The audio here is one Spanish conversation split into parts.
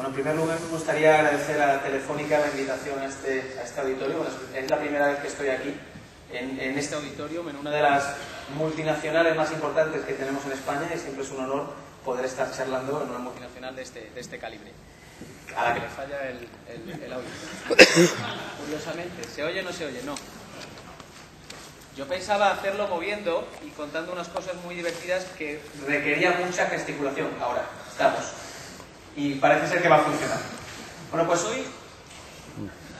Bueno, en primer lugar me gustaría agradecer a Telefónica la invitación a este auditorio. Bueno, es la primera vez que estoy aquí en este auditorio, en una de las multinacionales más importantes que tenemos en España, y siempre es un honor poder estar charlando en una multinacional de este calibre, a la que le falla el audio. Curiosamente, ¿se oye o no se oye? No. Yo pensaba hacerlo moviendo y contando unas cosas muy divertidas que requerían mucha gesticulación. Ahora, estamos. Y parece ser que va a funcionar. Bueno, pues hoy...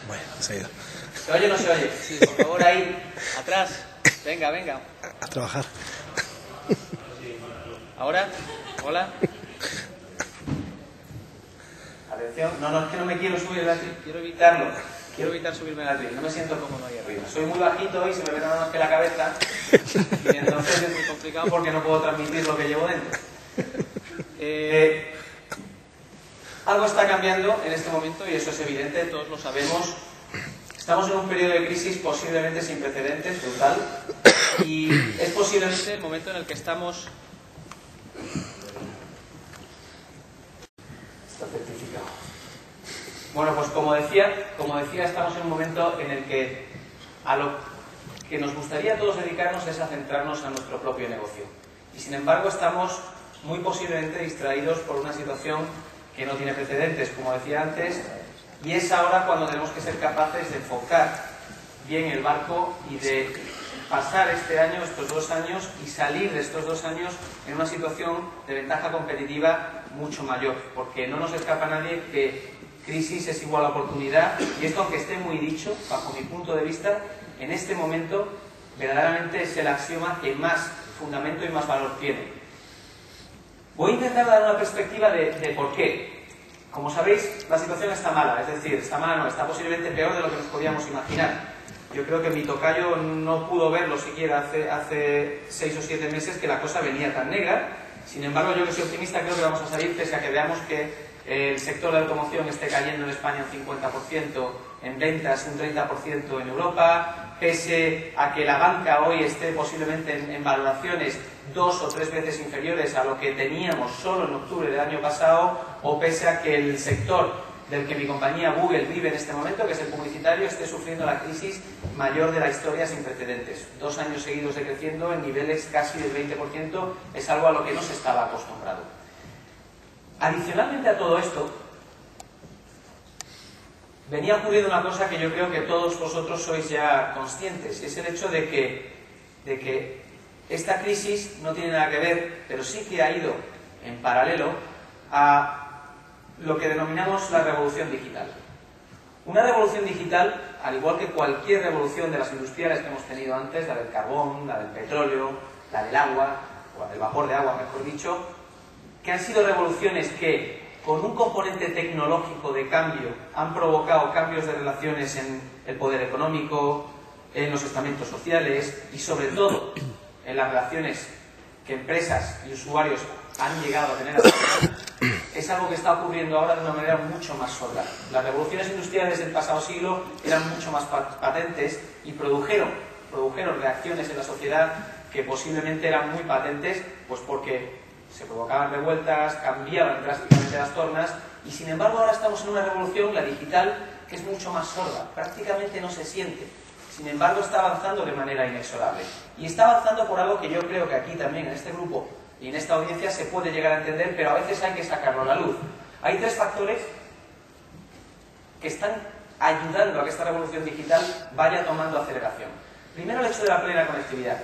Bueno, se ha ido. ¿Se oye o no se oye? Sí, por favor, ahí, atrás. Venga, venga. A trabajar. ¿Ahora? ¿Hola? Atención. No, es que no me quiero subir al atril. Quiero evitarlo. Quiero evitar subirme al atril. No me siento cómodo ahí arriba. Soy muy bajito y se me ve nada más que la cabeza. Y entonces es muy complicado porque no puedo transmitir lo que llevo dentro. Algo está cambiando en este momento y eso es evidente, todos lo sabemos. Estamos en un periodo de crisis posiblemente sin precedentes, brutal, y es posiblemente el momento en el que estamos... Está certificado. Bueno, pues como decía, estamos en un momento en el que a lo que nos gustaría a todos dedicarnos es a centrarnos a nuestro propio negocio. Y sin embargo estamos muy posiblemente distraídos por una situación que no tiene precedentes, como decía antes, y es ahora cuando tenemos que ser capaces de enfocar bien el barco y de pasar este año, estos 2 años, y salir de estos 2 años en una situación de ventaja competitiva mucho mayor, porque no nos escapa a nadie que crisis es igual a oportunidad, y esto, aunque esté muy dicho, bajo mi punto de vista, en este momento verdaderamente es el axioma que más fundamento y más valor tiene. Voy a intentar dar una perspectiva de por qué. Como sabéis, la situación está mala, es decir, está posiblemente peor de lo que nos podíamos imaginar. Yo creo que mi tocayo no pudo verlo siquiera hace 6 o 7 meses que la cosa venía tan negra. Sin embargo, yo que soy optimista creo que vamos a salir, pese a que veamos que el sector de automoción esté cayendo en España un 50%, en ventas un 30% en Europa, pese a que la banca hoy esté posiblemente en valoraciones 2 o 3 veces inferiores a lo que teníamos solo en octubre del año pasado, o pese a que el sector del que mi compañía Google vive en este momento, que es el publicitario, esté sufriendo la crisis mayor de la historia sin precedentes. 2 años seguidos decreciendo en niveles casi del 20%, es algo a lo que no se estaba acostumbrado. Adicionalmente a todo esto, venía ocurriendo una cosa que yo creo que todos vosotros sois ya conscientes, y es el hecho de que esta crisis no tiene nada que ver, pero sí que ha ido en paralelo a lo que denominamos la revolución digital. Una revolución digital, al igual que cualquier revolución de las industriales que hemos tenido antes, la del carbón, la del petróleo, la del agua, o la del vapor de agua, mejor dicho, que han sido revoluciones que, con un componente tecnológico de cambio, han provocado cambios de relaciones en el poder económico, en los estamentos sociales y, sobre todo, en las relaciones que empresas y usuarios han llegado a tener, es algo que está ocurriendo ahora de una manera mucho más sorda. Las revoluciones industriales del pasado siglo eran mucho más patentes y produjeron reacciones en la sociedad que posiblemente eran muy patentes, pues porque se provocaban revueltas, cambiaban drásticamente las tornas, y sin embargo ahora estamos en una revolución, la digital, que es mucho más sorda, prácticamente no se siente. Sin embargo, está avanzando de manera inexorable. Y está avanzando por algo que yo creo que aquí también, en este grupo y en esta audiencia, se puede llegar a entender, pero a veces hay que sacarlo a la luz. Hay 3 factores que están ayudando a que esta revolución digital vaya tomando aceleración. Primero, el hecho de la plena conectividad.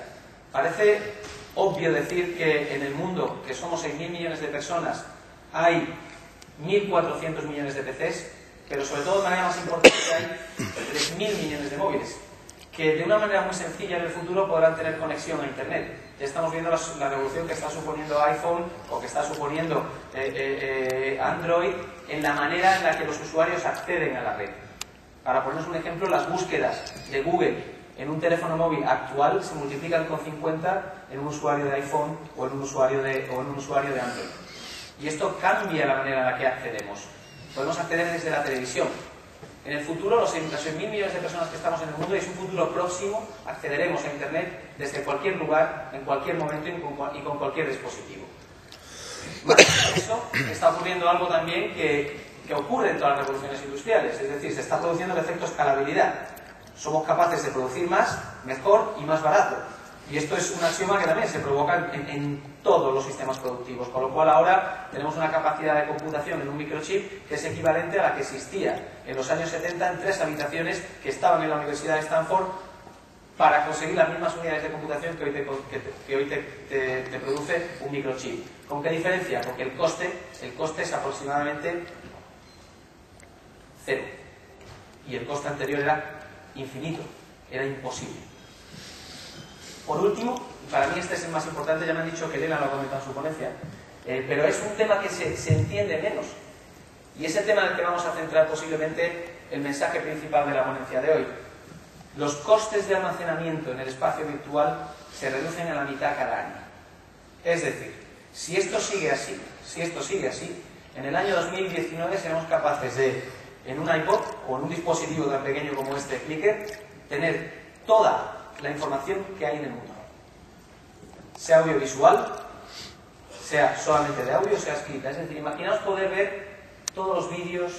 Parece obvio decir que en el mundo, que somos 6.000 millones de personas, hay 1.400 millones de PCs, pero sobre todo, de manera más importante, hay 3.000 millones de móviles, que de una manera muy sencilla en el futuro podrán tener conexión a Internet. Ya estamos viendo la revolución que está suponiendo iPhone o que está suponiendo Android en la manera en la que los usuarios acceden a la red. Para ponernos un ejemplo, las búsquedas de Google en un teléfono móvil actual se multiplican con 50 en un usuario de iPhone o en un usuario de Android. Y esto cambia la manera en la que accedemos. Podemos acceder desde la televisión. En el futuro, los 6.000 millones de personas que estamos en el mundo, y es un futuro próximo, accederemos a Internet desde cualquier lugar, en cualquier momento y con cualquier dispositivo. Bueno, eso está ocurriendo algo también que que ocurre en todas las revoluciones industriales, es decir, se está produciendo el efecto escalabilidad. Somos capaces de producir más, mejor y más barato. Y esto es un axioma que también se provoca en todos los sistemas productivos, con lo cual ahora tenemos una capacidad de computación en un microchip que es equivalente a la que existía en los años 70 en 3 habitaciones que estaban en la Universidad de Stanford para conseguir las mismas unidades de computación que hoy te produce un microchip. ¿Con qué diferencia? Porque el coste es aproximadamente 0. Y el coste anterior era infinito, era imposible. Por último, y para mí este es el más importante, ya me han dicho que Elena lo ha comentado en su ponencia, pero es un tema que se entiende menos. Y es el tema en el que vamos a centrar posiblemente el mensaje principal de la ponencia de hoy. Los costes de almacenamiento en el espacio virtual se reducen a la mitad cada año. Es decir, si esto sigue así, en el año 2019 seremos capaces de, en un iPod o en un dispositivo tan pequeño como este Clicker, tener toda la información que hay en el mundo. Sea audiovisual, sea solamente de audio, sea escrita. Es decir, imaginaos poder ver todos los vídeos,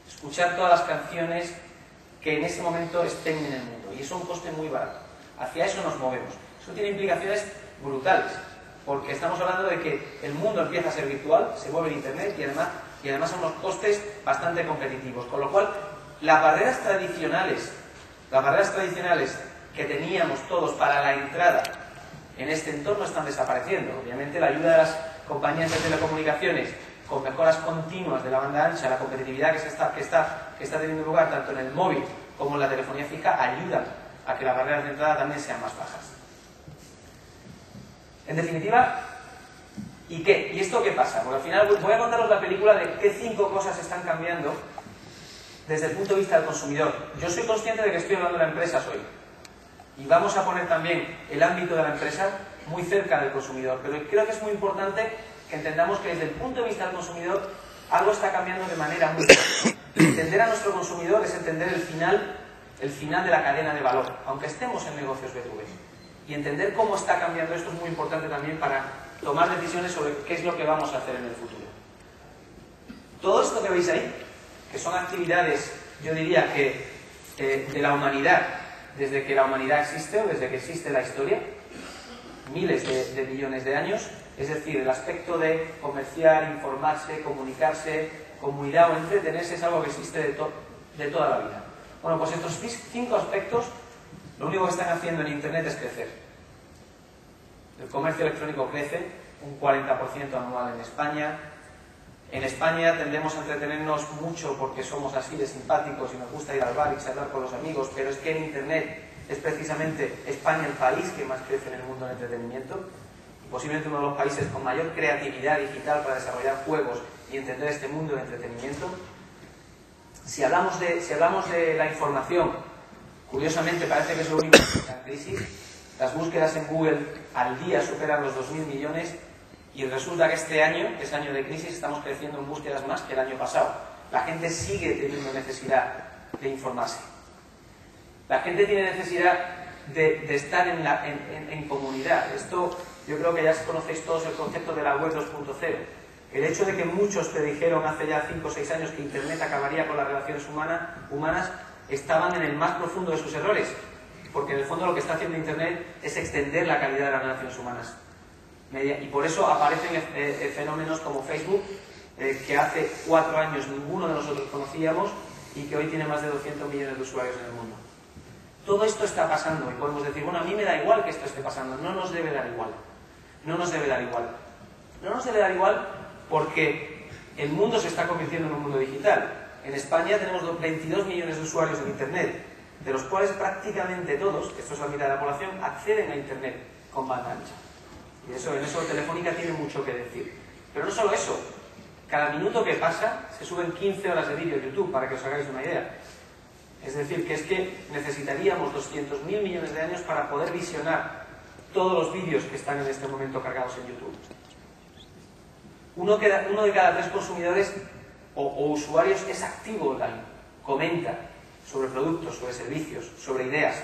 escuchar todas las canciones que en ese momento estén en el mundo. Y eso es un coste muy barato. Hacia eso nos movemos. Eso tiene implicaciones brutales, porque estamos hablando de que el mundo empieza a ser virtual, se mueve en Internet y además son unos costes bastante competitivos. Con lo cual, las barreras tradicionales que teníamos todos para la entrada en este entorno están desapareciendo. Obviamente la ayuda de las compañías de telecomunicaciones con mejoras continuas de la banda ancha, la competitividad que está teniendo lugar tanto en el móvil como en la telefonía fija, ayudan a que las barreras de entrada también sean más bajas. En definitiva, ¿y qué? ¿Y esto qué pasa? Porque al final voy a contaros la película de qué 5 cosas están cambiando desde el punto de vista del consumidor. Yo soy consciente de que estoy hablando de empresas hoy. Y vamos a poner también el ámbito de la empresa muy cerca del consumidor. Pero creo que es muy importante que entendamos que desde el punto de vista del consumidor algo está cambiando de manera muy clara. Entender a nuestro consumidor es entender el final de la cadena de valor, aunque estemos en negocios B2B. Y entender cómo está cambiando esto es muy importante también para tomar decisiones sobre qué es lo que vamos a hacer en el futuro. Todo esto que veis ahí, que son actividades, yo diría que de la humanidad, desde que la humanidad existe o desde que existe la historia, miles de millones de años, es decir, el aspecto de comerciar, informarse, comunicarse, comunidad o entretenerse es algo que existe de toda la vida. Bueno, pues estos 5 aspectos, lo único que están haciendo en Internet es crecer. El comercio electrónico crece un 40% anual en España. En España tendemos a entretenernos mucho porque somos así de simpáticos y nos gusta ir al bar y charlar con los amigos, pero es que en Internet es precisamente España el país que más crece en el mundo del entretenimiento y posiblemente uno de los países con mayor creatividad digital para desarrollar juegos y entender este mundo de entretenimiento. Si hablamos de la información, curiosamente parece que es lo único que está en crisis. Las búsquedas en Google al día superan los 2.000 millones y resulta que este año, que es año de crisis, estamos creciendo en búsquedas más que el año pasado. La gente sigue teniendo necesidad de informarse. La gente tiene necesidad de estar en comunidad. Esto, yo creo que ya conocéis todos el concepto de la web 2.0. El hecho de que muchos predijeron hace ya 5 o 6 años que Internet acabaría con las relaciones humanas estaban en el más profundo de sus errores, porque en el fondo lo que está haciendo Internet es extender la calidad de las relaciones humanas. Y por eso aparecen fenómenos como Facebook, que hace 4 años ninguno de nosotros conocíamos y que hoy tiene más de 200 millones de usuarios en el mundo. Todo esto está pasando y podemos decir, bueno, a mí me da igual que esto esté pasando. No nos debe dar igual. No nos debe dar igual. No nos debe dar igual porque el mundo se está convirtiendo en un mundo digital. En España tenemos 22 millones de usuarios en Internet, de los cuales prácticamente todos, esto es la mitad de la población, acceden a Internet con banda ancha. Y en eso Telefónica tiene mucho que decir. Pero no solo eso, cada minuto que pasa se suben 15 horas de vídeo a YouTube, para que os hagáis una idea. Es decir, que es que necesitaríamos 200.000 millones de años para poder visionar todos los vídeos que están en este momento cargados en YouTube. Uno de cada 3 consumidores o usuarios es activo online, comenta sobre productos, sobre servicios, sobre ideas.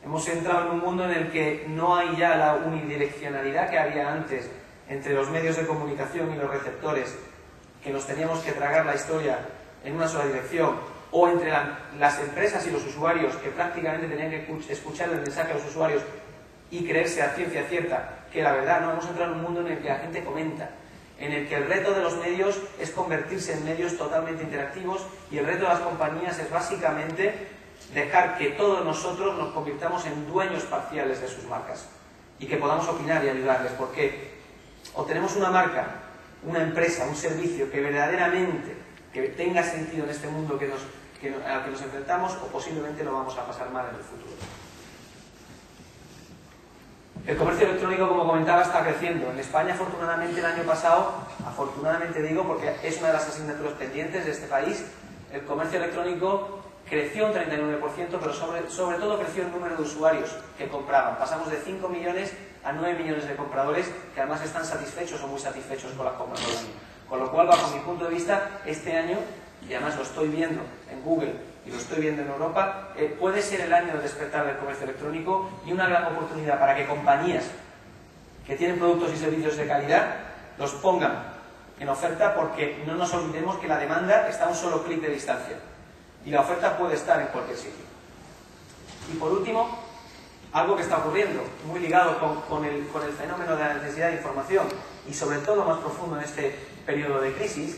Hemos entrado en un mundo en el que no hay ya la unidireccionalidad que había antes entre los medios de comunicación y los receptores que nos teníamos que tragar la historia en una sola dirección, o entre las empresas y los usuarios, que prácticamente tenían que escuchar el mensaje a los usuarios y creerse a ciencia cierta que la verdad. No, hemos entrado en un mundo en el que la gente comenta, en el que el reto de los medios es convertirse en medios totalmente interactivos, y el reto de las compañías es básicamente dejar que todos nosotros nos convirtamos en dueños parciales de sus marcas y que podamos opinar y ayudarles, porque o tenemos una marca, una empresa, un servicio que verdaderamente que tenga sentido en este mundo al que nos enfrentamos, o posiblemente lo vamos a pasar mal en el futuro. El comercio electrónico, como comentaba, está creciendo. En España, afortunadamente, el año pasado, afortunadamente digo porque es una de las asignaturas pendientes de este país, el comercio electrónico creció un 39%, pero sobre todo creció el número de usuarios que compraban. Pasamos de 5 millones a 9 millones de compradores que además están satisfechos o muy satisfechos con las compras del año. Con lo cual, bajo mi punto de vista, este año, y además lo estoy viendo en Google y lo estoy viendo en Europa, puede ser el año de despertar del comercio electrónico y una gran oportunidad para que compañías que tienen productos y servicios de calidad los pongan en oferta, porque no nos olvidemos que la demanda está a un solo clic de distancia y la oferta puede estar en cualquier sitio. Y por último, algo que está ocurriendo, muy ligado con el fenómeno de la necesidad de información y sobre todo más profundo en este periodo de crisis,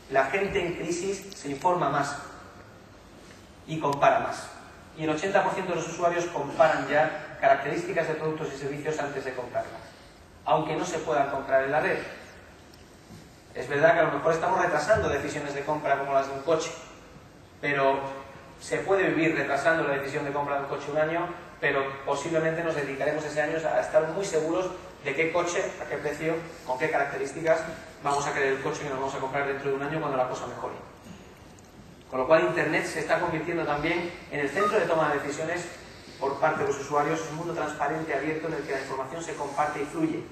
la gente en crisis se informa más y compara más. Y el 80% de los usuarios comparan ya características de productos y servicios antes de comprarlas, aunque no se puedan comprar en la red. Es verdad que a lo mejor estamos retrasando decisiones de compra como las de un coche, pero se puede vivir retrasando la decisión de compra de un coche un año, pero posiblemente nos dedicaremos ese año a estar muy seguros de qué coche, a qué precio, con qué características vamos a querer el coche que nos vamos a comprar dentro de un año cuando la cosa mejore. Con lo cual, Internet se está convirtiendo también en el centro de toma de decisiones por parte de los usuarios, un mundo transparente, abierto, en el que la información se comparte y fluye.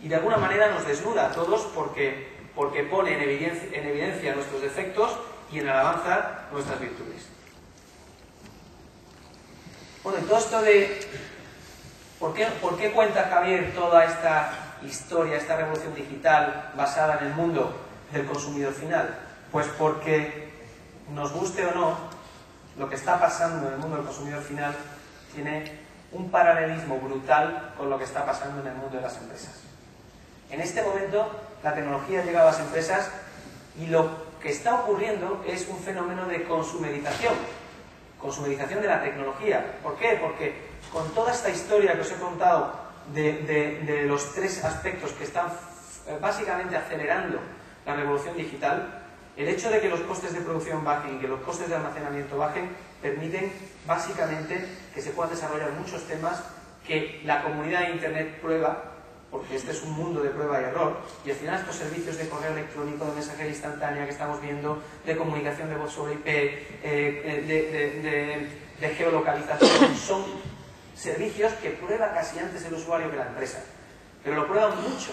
Y de alguna manera nos desnuda a todos porque pone en evidencia nuestros defectos y en alabanza nuestras virtudes. Bueno, y todo esto de ¿por qué cuenta Javier toda esta historia, esta revolución digital basada en el mundo del consumidor final? Pues porque, nos guste o no, lo que está pasando en el mundo del consumidor final tiene un paralelismo brutal con lo que está pasando en el mundo de las empresas. En este momento, la tecnología llega a las empresas y lo que está ocurriendo es un fenómeno de consumerización de la tecnología. ¿Por qué? Porque con toda esta historia que os he contado de los tres aspectos que están básicamente acelerando la revolución digital, el hecho de que los costes de producción bajen y que los costes de almacenamiento bajen permiten básicamente que se puedan desarrollar muchos temas que la comunidad de Internet prueba, porque este es un mundo de prueba y error, y al final estos servicios de correo electrónico, de mensajería instantánea que estamos viendo, de comunicación de voz sobre IP, de geolocalización, son servicios que prueba casi antes el usuario que la empresa, pero lo prueban mucho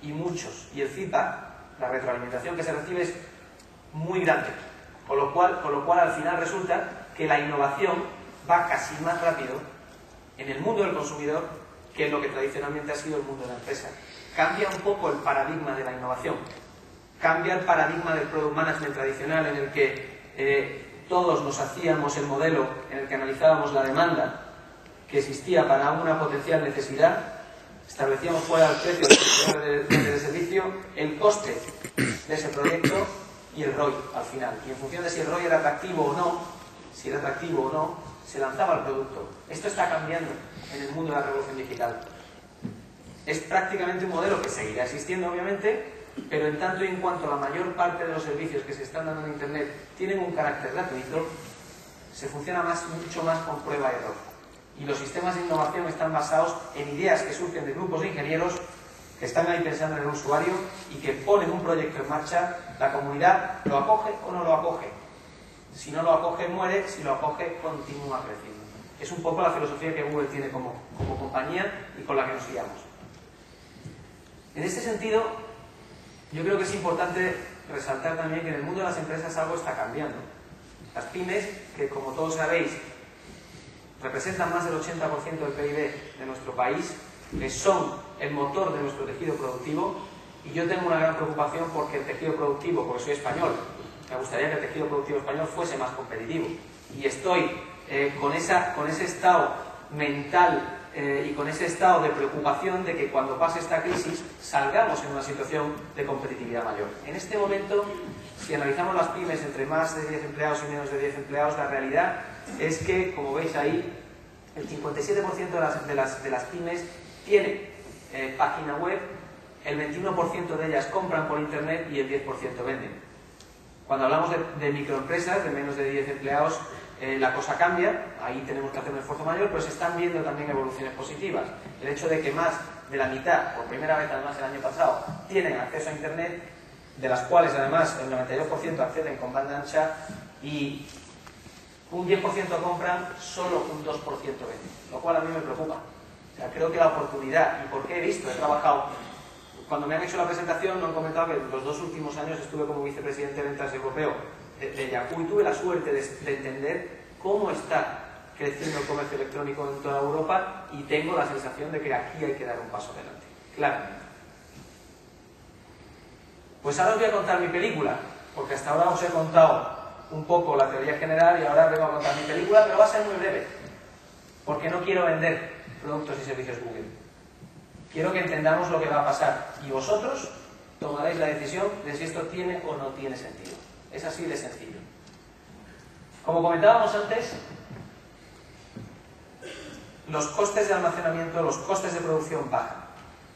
y muchos, y el feedback, la retroalimentación que se recibe es muy grande, con lo cual al final resulta que la innovación va casi más rápido en el mundo del consumidor que es lo que tradicionalmente ha sido el mundo de la empresa. Cambia un poco el paradigma de la innovación, cambia el paradigma del product management tradicional en el que todos nos hacíamos el modelo en el que analizábamos la demanda que existía para una potencial necesidad, establecíamos cuál era el precio del servicio, el coste de ese proyecto y el ROI al final. Y en función de si el ROI era atractivo o no, se lanzaba el producto. Esto está cambiando en el mundo de la revolución digital. Es prácticamente un modelo que seguirá existiendo, obviamente, pero en tanto y en cuanto la mayor parte de los servicios que se están dando en Internet tienen un carácter gratuito, se funciona mucho más con prueba y error. Y los sistemas de innovación están basados en ideas que surgen de grupos de ingenieros que están ahí pensando en el usuario y que ponen un proyecto en marcha, la comunidad lo acoge o no lo acoge. Si no lo acoge, muere; si lo acoge, continúa creciendo. Es un poco la filosofía que Google tiene como compañía y con la que nos guiamos. En este sentido, yo creo que es importante resaltar también que en el mundo de las empresas algo está cambiando. Las pymes, que como todos sabéis, representan más del 80% del PIB de nuestro país, que son el motor de nuestro tejido productivo Y yo tengo una gran preocupación porque el tejido productivo, porque soy español, me gustaría que el tejido productivo español fuese más competitivo. Y estoy con ese estado mental y con ese estado de preocupación de que cuando pase esta crisis salgamos en una situación de competitividad mayor. En este momento, si analizamos las pymes entre más de 10 empleados y menos de 10 empleados, la realidad es que, como veis ahí, el 57% de las pymes tiene página web, el 21% de ellas compran por internet y el 10% venden. Cuando hablamos de microempresas, de menos de 10 empleados, la cosa cambia, ahí tenemos que hacer un esfuerzo mayor, pero se están viendo también evoluciones positivas. El hecho de que más de la mitad, por primera vez además el año pasado, tienen acceso a internet, de las cuales además el 92% acceden con banda ancha y un 10% compran, solo un 2% venden, lo cual a mí me preocupa. O sea, creo que la oportunidad, y porque he trabajado, cuando me han hecho la presentación, me han comentado que en los 2 últimos años estuve como vicepresidente de ventas europeo de Yahoo y tuve la suerte de entender cómo está creciendo el comercio electrónico en toda Europa y tengo la sensación de que aquí hay que dar un paso adelante, claramente. Pues ahora os voy a contar mi película, porque hasta ahora os he contado un poco la teoría general y ahora vengo a contar mi película, pero va a ser muy breve, porque no quiero vender productos y servicios Google. Quiero que entendamos lo que va a pasar y vosotros tomaréis la decisión de si esto tiene o no tiene sentido. Es así de sencillo. Como comentábamos antes, los costes de almacenamiento, los costes de producción bajan.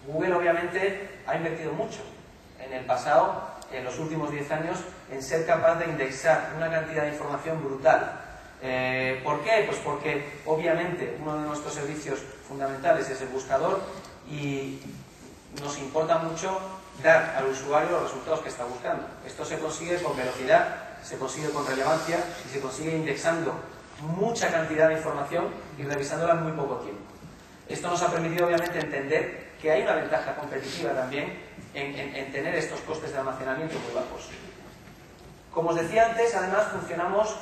Google obviamente ha invertido mucho en el pasado, en los últimos 10 años, en ser capaz de indexar una cantidad de información brutal. ¿Por qué? Pues porque obviamente uno de nuestros servicios fundamentales es el buscador y nos importa mucho dar al usuario los resultados que está buscando. Esto se consigue con velocidad, se consigue con relevancia y se consigue indexando mucha cantidad de información y revisándola en muy poco tiempo. Esto nos ha permitido obviamente entender que hay una ventaja competitiva también en tener estos costes de almacenamiento muy bajos. Como os decía antes, además funcionamos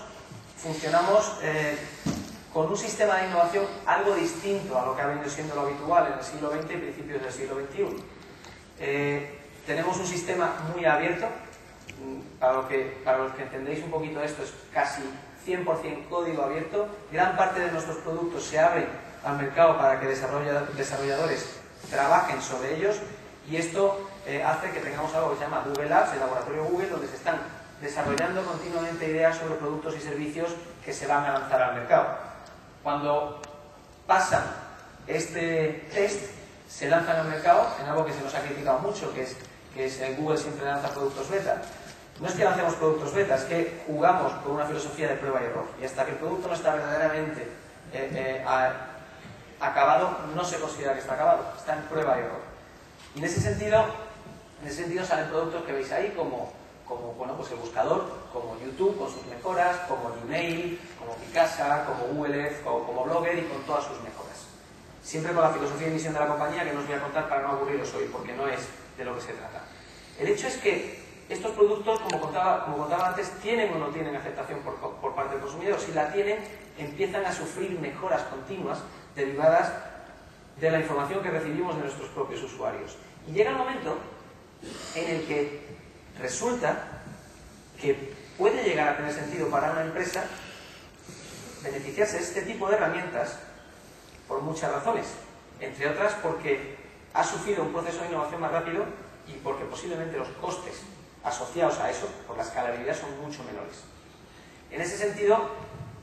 con un sistema de innovación algo distinto a lo que ha venido siendo lo habitual en el siglo XX y principios del siglo XXI. Tenemos un sistema muy abierto, para los que entendéis un poquito esto, es casi 100% código abierto. Gran parte de nuestros productos se abren al mercado para que desarrolladores trabajen sobre ellos y esto hace que tengamos algo que se llama Google Labs, el laboratorio Google, donde se están desarrollando continuamente ideas sobre productos y servicios que se van a lanzar al mercado. Cuando pasan este test, se lanzan al mercado en algo que se nos ha criticado mucho, que es Google siempre lanza productos beta. No es que lancemos productos beta, es que jugamos con una filosofía de prueba y error. Y hasta que el producto no está verdaderamente acabado, no se considera que está acabado, está en prueba y error. Y en ese sentido salen productos que veis ahí como bueno, pues el buscador, como YouTube con sus mejoras, como Gmail, como Picasa, como Google Earth, como Blogger y con todas sus mejoras. Siempre con la filosofía y misión de la compañía que no os voy a contar para no aburriros hoy, porque no es de lo que se trata. El hecho es que estos productos, como contaba antes, tienen o no tienen aceptación por parte del consumidor. Si la tienen, empiezan a sufrir mejoras continuas derivadas de la información que recibimos de nuestros propios usuarios. Y llega el momento en el que resulta que puede llegar a tener sentido para una empresa beneficiarse de este tipo de herramientas por muchas razones, entre otras porque ha sufrido un proceso de innovación más rápido y porque posiblemente los costes asociados a eso, por la escalabilidad, son mucho menores. En ese sentido,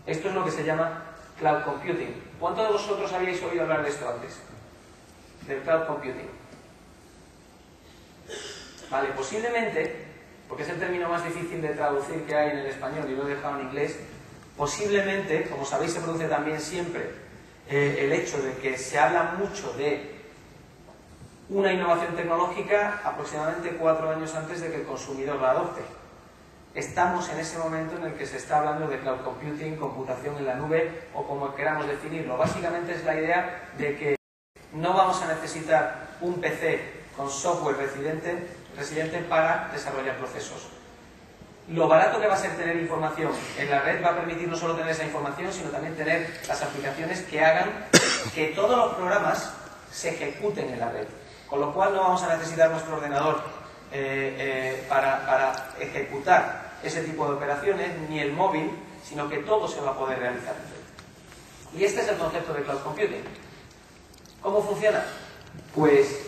esto es lo que se llama Cloud Computing. ¿Cuántos de vosotros habíais oído hablar de esto antes? Del Cloud Computing. Vale, posiblemente, porque es el término más difícil de traducir que hay en el español y lo he dejado en inglés, posiblemente, como sabéis, se produce también siempre el hecho de que se habla mucho de una innovación tecnológica aproximadamente 4 años antes de que el consumidor la adopte. Estamos en ese momento en el que se está hablando de cloud computing, computación en la nube o como queramos definirlo. Básicamente es la idea de que no vamos a necesitar un PC con software residente para desarrollar procesos. Lo barato que va a ser tener información en la red va a permitir no solo tener esa información, sino también tener las aplicaciones que hagan que todos los programas se ejecuten en la red. Con lo cual no vamos a necesitar nuestro ordenador para ejecutar ese tipo de operaciones, ni el móvil, sino que todo se va a poder realizar en red. Y este es el concepto de cloud computing. ¿Cómo funciona? Pues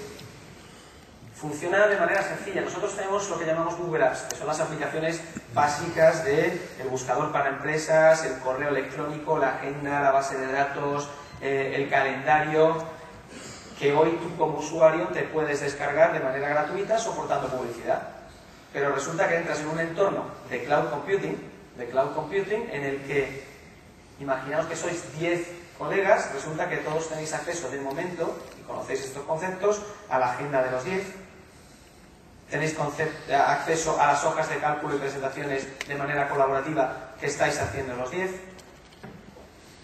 funciona de manera sencilla. Nosotros tenemos lo que llamamos Google Apps, que son las aplicaciones básicas del buscador para empresas, el correo electrónico, la agenda, la base de datos, el calendario, que hoy tú como usuario te puedes descargar de manera gratuita soportando publicidad. Pero resulta que entras en un entorno de cloud computing en el que, imaginaos que sois 10 colegas, resulta que todos tenéis acceso de momento, y conocéis estos conceptos, a la agenda de los 10, tenéis acceso a las hojas de cálculo y presentaciones de manera colaborativa que estáis haciendo los 10,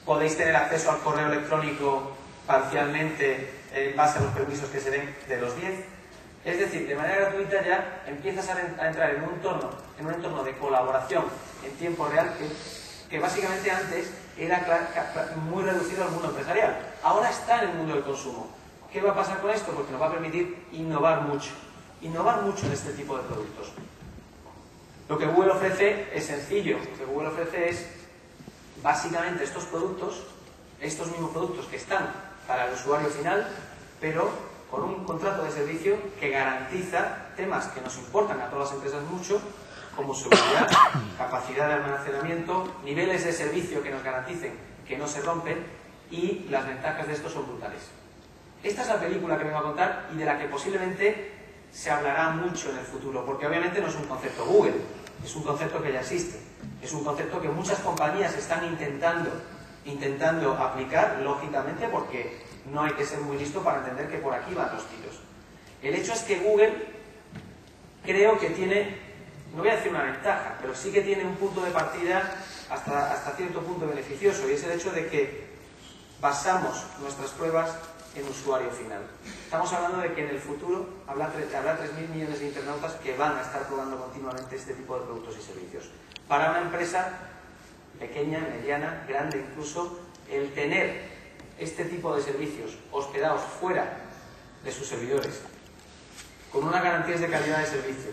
podéis tener acceso al correo electrónico parcialmente en base a los permisos que se den de los 10. Es decir, de manera gratuita ya empiezas a entrar en un entorno de colaboración en tiempo real que básicamente antes era muy reducido al mundo empresarial. Ahora está en el mundo del consumo. ¿Qué va a pasar con esto? Porque nos va a permitir innovar mucho en este tipo de productos. Lo que Google ofrece es sencillo. Lo que Google ofrece es básicamente estos mismos productos que están para el usuario final, pero con un contrato de servicio que garantiza temas que nos importan a todas las empresas mucho, como seguridad, capacidad de almacenamiento, niveles de servicio que nos garanticen que no se rompen, y las ventajas de esto son brutales. Esta es la película que vengo a contar y de la que posiblemente se hablará mucho en el futuro, porque obviamente no es un concepto Google, es un concepto que ya existe, es un concepto que muchas compañías están intentando aplicar, lógicamente, porque no hay que ser muy listo para entender que por aquí van los tiros. El hecho es que Google creo que tiene, no voy a decir una ventaja, pero sí que tiene un punto de partida hasta cierto punto beneficioso, y es el hecho de que basamos nuestras pruebas en usuario final. Estamos hablando de que en el futuro habrá 3.000 millones de internautas que van a estar probando continuamente este tipo de productos y servicios. Para una empresa pequeña, mediana, grande incluso, el tener este tipo de servicios hospedados fuera de sus servidores, con unas garantías de calidad de servicio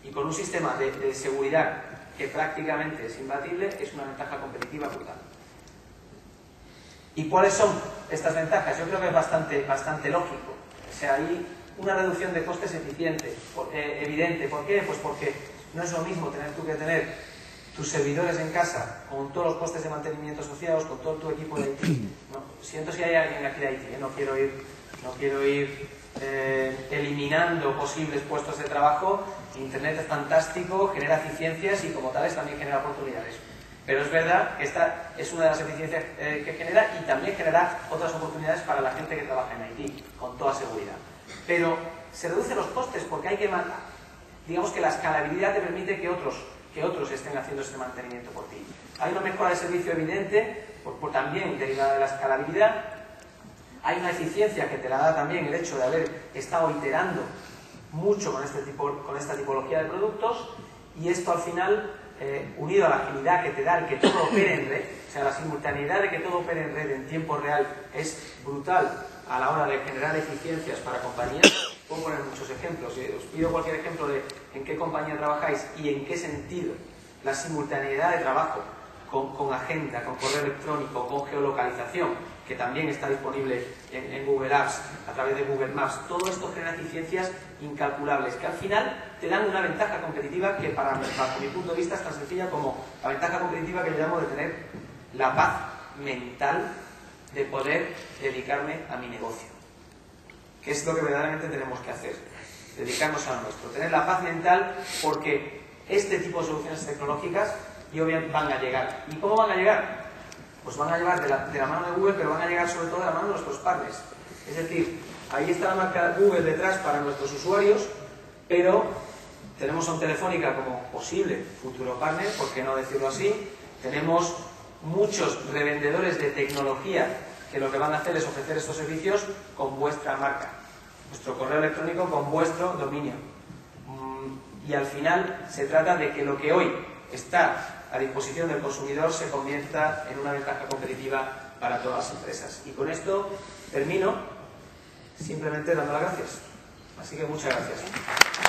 y con un sistema de seguridad que prácticamente es imbatible, es una ventaja competitiva brutal. ¿Y cuáles son estas ventajas? Yo creo que es bastante lógico. O sea, hay una reducción de costes evidente. ¿Por qué? Pues porque no es lo mismo tener tus servidores en casa, con todos los costes de mantenimiento asociados, con todo tu equipo de IT. No, siento si hay alguien aquí de IT, no quiero ir eliminando posibles puestos de trabajo. Internet es fantástico, genera eficiencias y como tales también genera oportunidades. Pero es verdad que esta es una de las eficiencias que genera, y también generará otras oportunidades para la gente que trabaja en IT, con toda seguridad. Pero se reducen los costes porque hay que digamos que la escalabilidad te permite que otros estén haciendo este mantenimiento por ti. Hay una mejora de servicio evidente, también derivada de la escalabilidad. Hay una eficiencia que te la da también el hecho de haber estado iterando mucho con esta tipología de productos, y esto al final, unido a la agilidad que te da el que todo opere en red, o sea, la simultaneidad de que todo opere en red en tiempo real es brutal a la hora de generar eficiencias para compañías. Puedo poner muchos ejemplos. Os pido cualquier ejemplo de en qué compañía trabajáis y en qué sentido la simultaneidad de trabajo con agenda, con correo electrónico, con geolocalización, que también está disponible en Google Apps, a través de Google Maps. Todo esto genera eficiencias incalculables que al final te dan una ventaja competitiva que bajo mi punto de vista es tan sencilla como la ventaja competitiva que yo llamo de tener la paz mental de poder dedicarme a mi negocio, que es lo que verdaderamente tenemos que hacer, dedicarnos a lo nuestro, tener la paz mental, porque este tipo de soluciones tecnológicas van a llegar. ¿Y cómo van a llegar? Pues van a llegar de la mano de Google, pero van a llegar sobre todo de la mano de nuestros partners. Es decir, ahí está la marca Google detrás para nuestros usuarios, pero tenemos a un Telefónica como posible futuro partner, ¿por qué no decirlo así? Tenemos muchos revendedores de tecnología que lo que van a hacer es ofrecer estos servicios con vuestra marca, vuestro correo electrónico con vuestro dominio. Y al final se trata de que lo que hoy está a disposición del consumidor se convierta en una ventaja competitiva para todas las empresas. Y con esto termino simplemente dando las gracias. Así que muchas gracias.